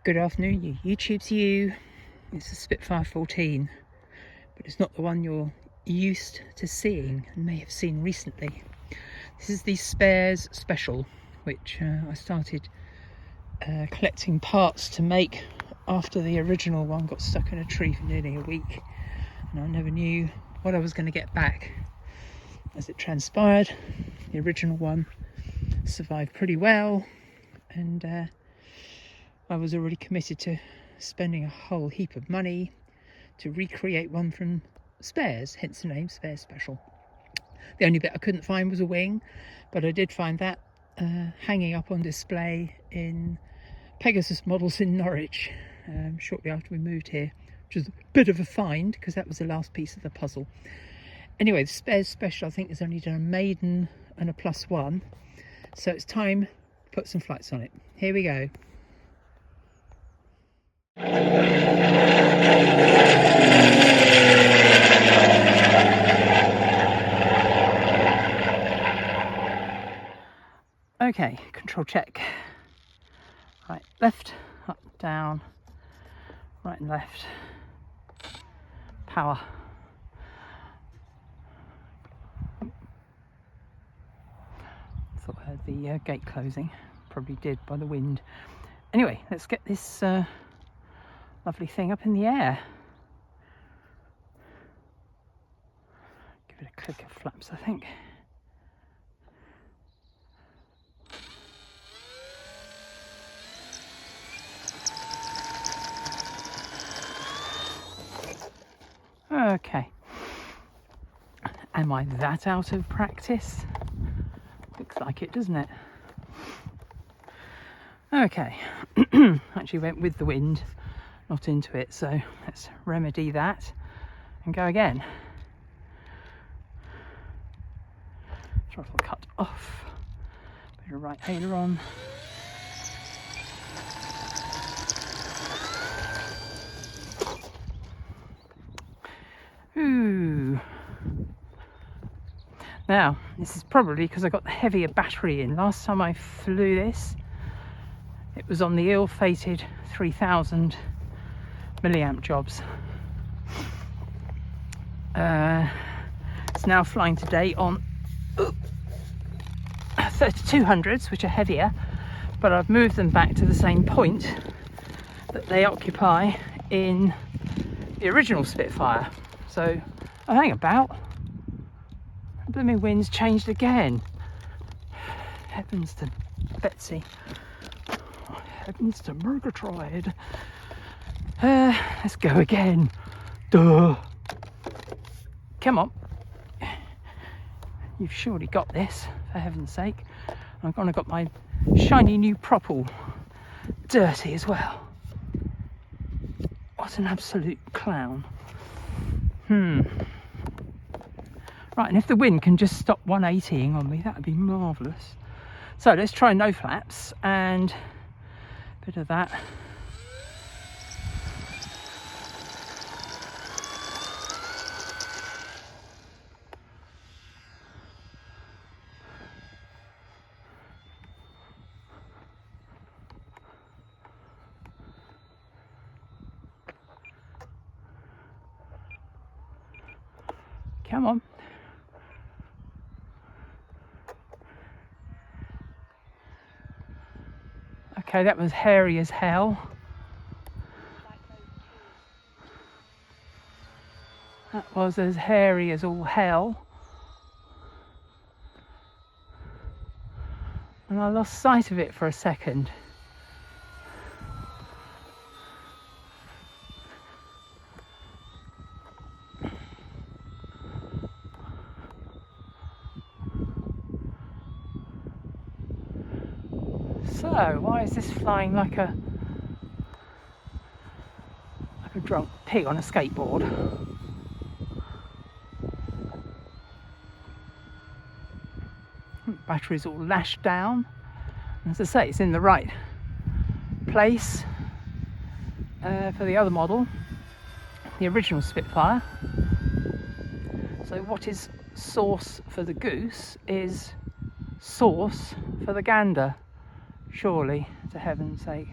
Good afternoon, you YouTube to you. It's a Spitfire 14, but it's not the one you're used to seeing and may have seen recently. This is the Spares Special, which I started collecting parts to make after the original one got stuck in a tree for nearly a week, and I never knew what I was going to get back. As it transpired, the original one survived pretty well, and I was already committed to spending a whole heap of money to recreate one from spares, hence the name Spares Special. The only bit I couldn't find was a wing, but I did find that hanging up on display in Pegasus Models in Norwich shortly after we moved here, which was a bit of a find because that was the last piece of the puzzle. Anyway, the Spares Special I think has only done a maiden and a +1, so it's time to put some flights on it. Here we go. Okay, control check. Right, left, up, down, right and left. Power. Thought I heard the gate closing. Probably did by the wind. Anyway, let's get this lovely thing up in the air. Give it a click of flaps, I think. Okay. Am I that out of practice? Looks like it, doesn't it? Okay. Actually went with the wind, not into it, so let's remedy that and go again. Throttle cut off, bit of right aileron. Ooh. Now, this is probably because I got the heavier battery in. Last time I flew this, it was on the ill-fated 3000 milliamp jobs. It's now flying today on 3200s, which are heavier, but I've moved them back to the same point that they occupy in the original Spitfire. So, oh, hang about. The blooming wind's changed again. Heavens to Betsy. Heavens to Murgatroyd. Let's go again. Duh. Come on. You've surely got this, for heaven's sake. I've gone and got my shiny new prop all dirty as well. What an absolute clown. Right, and if the wind can just stop 180ing on me, that would be marvellous. So let's try no flaps and a bit of that. Come on. Okay, that was hairy as hell. That was as hairy as all hell. And I lost sight of it for a second. So, why is this flying like a drunk pig on a skateboard? Battery's all lashed down. As I say, it's in the right place for the other model, the original Spitfire. So what is sauce for the goose is sauce for the gander, surely, to heaven's sake.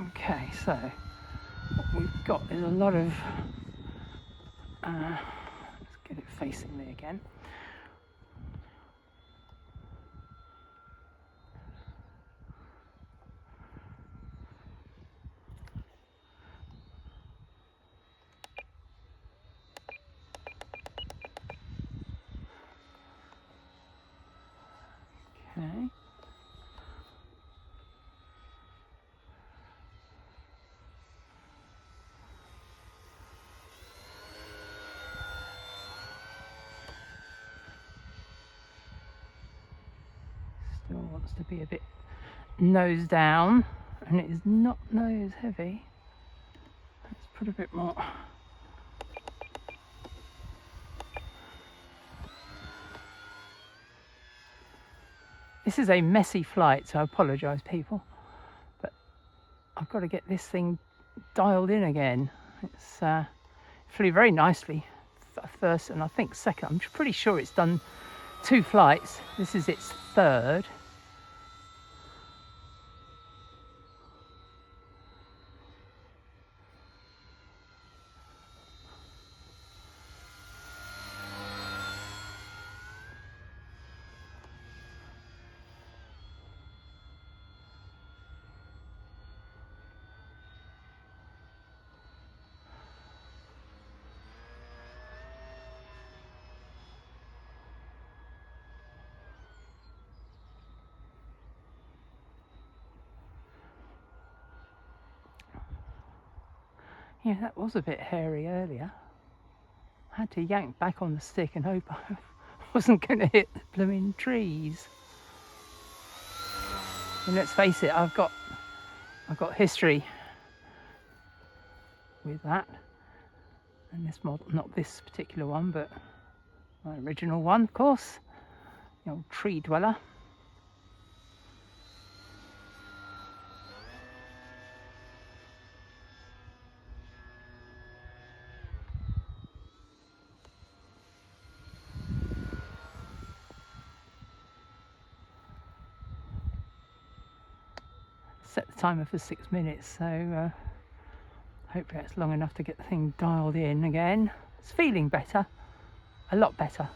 Okay, so what we've got is a lot of, let's get it facing me again. Okay. Still wants to be a bit nose down, and it is not nose heavy. Let's put a bit more. This is a messy flight, so I apologise, people, but I've got to get this thing dialed in again. It's flew very nicely first, and I think second. I'm pretty sure it's done 2 flights. This is its 3rd. Yeah, that was a bit hairy earlier. I had to yank back on the stick and hope I wasn't going to hit the blooming trees. And let's face it, I've got history with that. And this model, not this particular one, but my original one, of course, the old tree dweller. Set the timer for 6 minutes, so hopefully that's long enough to get the thing dialed in again. It's feeling better, a lot better.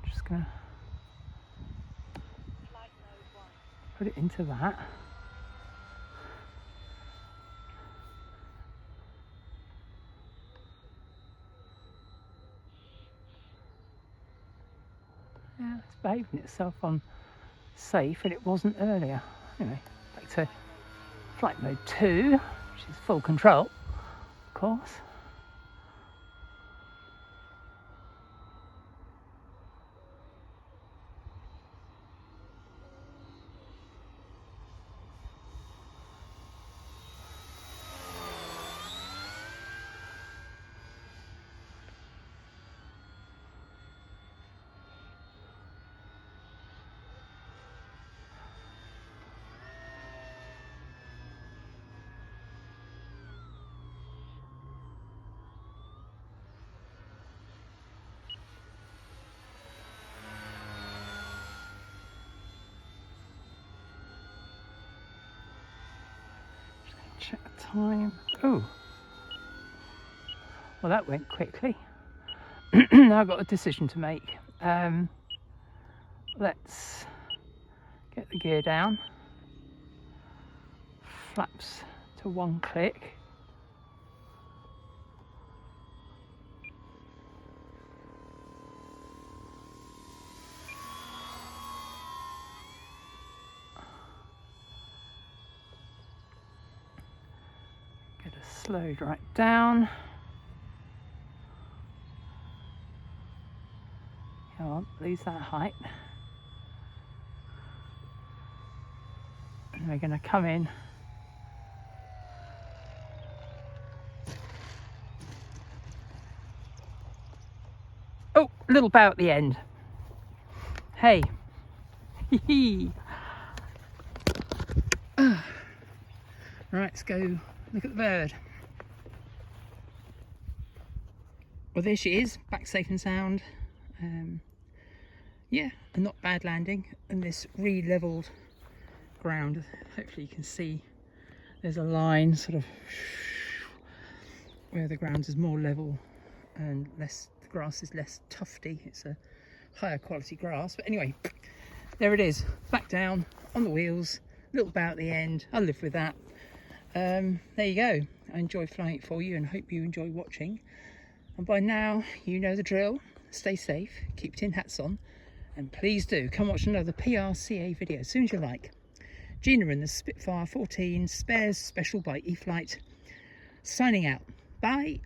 Just gonna put it into that. Yeah, it's behaving itself on safe, and it wasn't earlier. Anyway, back to flight mode 2, which is full control, of course. Check the time. Oh, well, that went quickly. Now I've got a decision to make. Let's get the gear down, flaps to 1 click. Get it slowed right down. Come on, lose that height. And we're going to come in. Oh, a little bow at the end. Hey. Right, let's go look at the bird. Well, there she is, back safe and sound. Yeah, a not bad landing in this re-leveled ground. Hopefully you can see there's a line sort of where the ground is more level and less, the grass is less tufty. It's a higher quality grass. But anyway, there it is, back down on the wheels, a little bow at the end. I'll live with that. There you go. I enjoy flying it for you and hope you enjoy watching. And by now, you know the drill. Stay safe, keep tin hats on, and please do come watch another PRCA video as soon as you like. Gina and the Spitfire 14 Spares Special by E-flite, signing out. Bye.